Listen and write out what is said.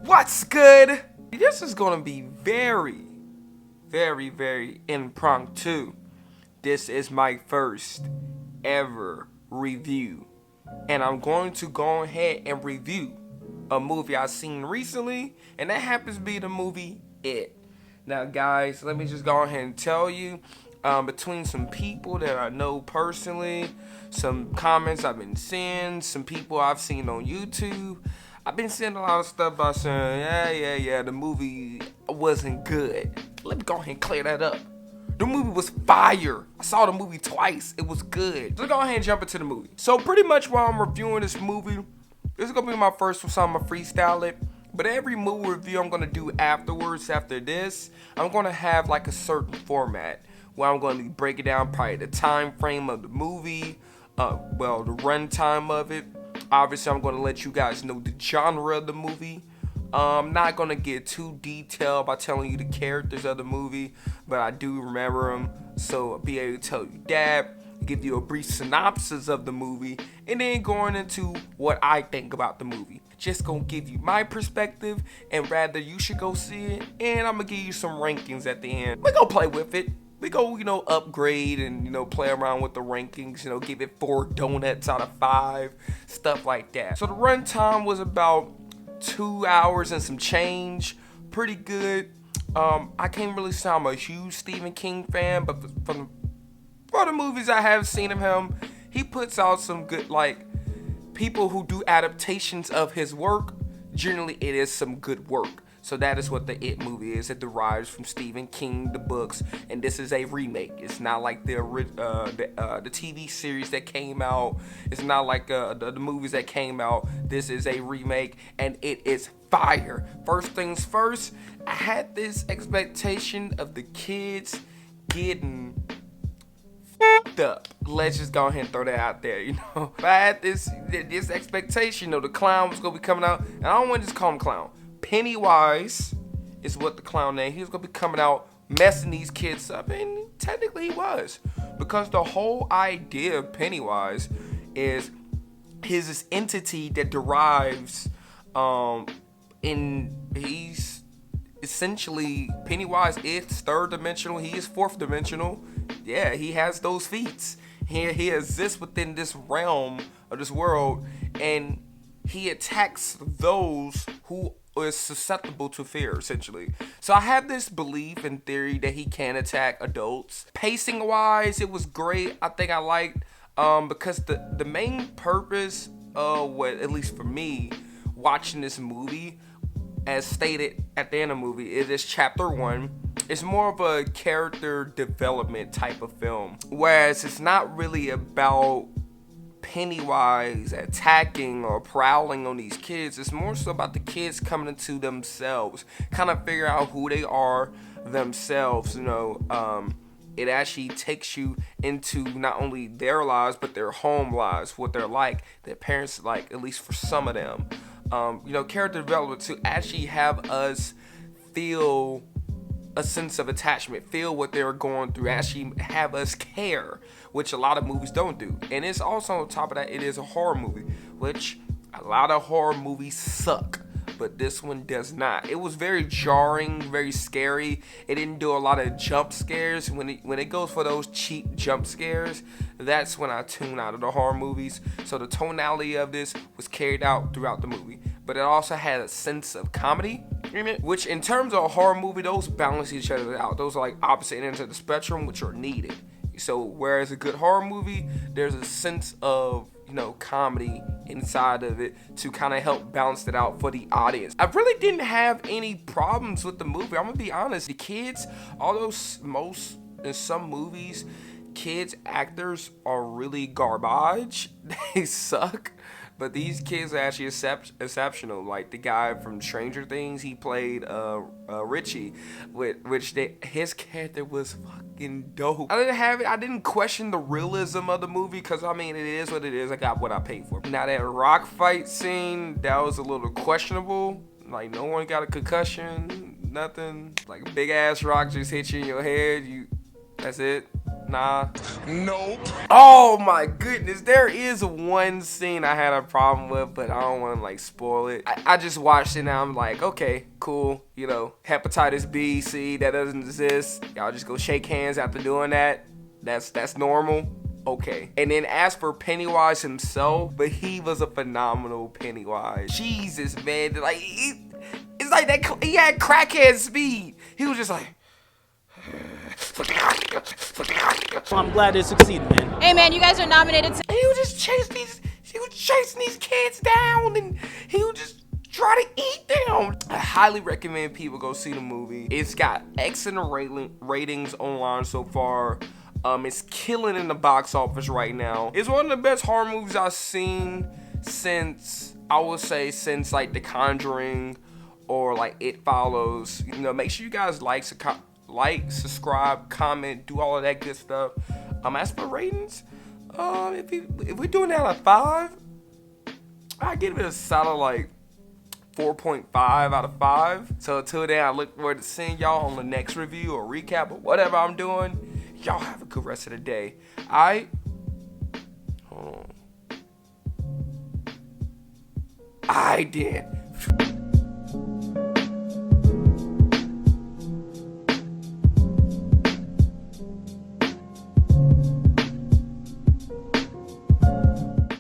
What's good? This is gonna be very impromptu. This is my first ever review, and I'm going to go ahead and review a movie I've seen recently, and that happens to be the movie It. Now guys, let me just go ahead and tell you, between some people that I know personally, some comments I've been seeing, some people I've seen on YouTube, I've been seeing a lot of stuff about saying, yeah, the movie wasn't good. Let me go ahead and clear that up. The movie was fire. I saw the movie twice. It was good. Let's go ahead and jump into the movie. So pretty much while I'm reviewing this movie, this is going to be my first one, so I'm going to freestyle it. But every movie review I'm going to do afterwards, after this, I'm going to have like a certain format where I'm going to be breaking down probably the time frame of the movie, the runtime of it. Obviously, I'm going to let you guys know the genre of the movie. I'm not going to get too detailed by telling you the characters of the movie, but I do remember them, so I'll be able to tell you that, give you a brief synopsis of the movie, and then going into what I think about the movie. Just going to give you my perspective, and rather you should go see it, and I'm going to give you some rankings at the end. We're going to play with it. We go, upgrade and, play around with the rankings, give it 4 donuts out of 5, stuff like that. So the runtime was about 2 hours and some change. Pretty good. I can't really say I'm a huge Stephen King fan, but for the movies I have seen of him, he puts out some good, people who do adaptations of his work, generally it is some good work. So that is what the It movie is. It derives from Stephen King, the books, and this is a remake. It's not like the TV series that came out. It's not like the movies that came out. This is a remake, and it is fire. First things first, I had this expectation of the kids getting f***ed up. Let's just go ahead and throw that out there, But I had this expectation, the clown was gonna be coming out, and I don't want to just call him clown. Pennywise is what the clown name. He was gonna be coming out messing these kids up, and technically he was, because the whole idea of Pennywise is this entity that derives, he's essentially, Pennywise is third dimensional. He is fourth dimensional. Yeah, he has those feats. He exists within this realm of this world, and he attacks those who is susceptible to fear, essentially. So I have this belief and theory that he can attack adults. Pacing wise, it was great. I think I liked, because the main purpose of what, at least for me, watching this movie, as stated at the end of the movie, it is chapter 1. It's more of a character development type of film, whereas it's not really about Pennywise attacking or prowling on these kids. It's more so about the kids coming into themselves, kind of figure out who they are themselves. It actually takes you into not only their lives but their home lives, what they're like, their parents like, at least for some of them. Character development to actually have us feel a sense of attachment, feel what they're going through, actually have us care, which a lot of movies don't do. And it's also, on top of that, it is a horror movie, which a lot of horror movies suck, but this one does not. It was very jarring, very scary. It didn't do a lot of jump scares. When it goes for those cheap jump scares, that's when I tune out of the horror movies. So the tonality of this was carried out throughout the movie, but it also had a sense of comedy, which in terms of a horror movie, those balance each other out. Those are like opposite ends of the spectrum, which are needed. So whereas a good horror movie, there's a sense of, comedy inside of it to kind of help balance it out for the audience. I really didn't have any problems with the movie. I'm gonna be honest. The kids, although in some movies, kids actors are really garbage. They suck. But these kids are actually exceptional. Like the guy from Stranger Things, he played Richie, his character was fucking dope. I didn't question the realism of the movie, because it is what it is. I got what I paid for. Now that rock fight scene, that was a little questionable. Like no one got a concussion, nothing. Like a big ass rock just hit you in your head. That's it. Nah. Nope. Oh my goodness, there is one scene I had a problem with, but I don't want to like spoil it. I just watched it and I'm like, okay, cool. You know, hepatitis B, C, that doesn't exist. Y'all just go shake hands after doing that. That's normal. Okay. And then as for Pennywise himself, but he was a phenomenal Pennywise. Jesus, man. Like, it's like that. He had crackhead speed. He was just like. I'm glad it succeeded, man. Hey man, you guys are nominated to. He would just he was chasing these kids down, and he would just try to eat them. I highly recommend people go see the movie. It's got excellent ratings online so far. It's killing in the box office right now. It's one of the best horror movies I've seen since, I would say, since like The Conjuring or like It Follows. You know, make sure you guys like, subscribe, comment, do all of that good stuff. As for ratings, if we're doing that out of 5, I give it a solid like 4.5 out of 5. So until then, I look forward to seeing y'all on the next review or recap or whatever I'm doing. Y'all have a good rest of the day. Hold on. I did.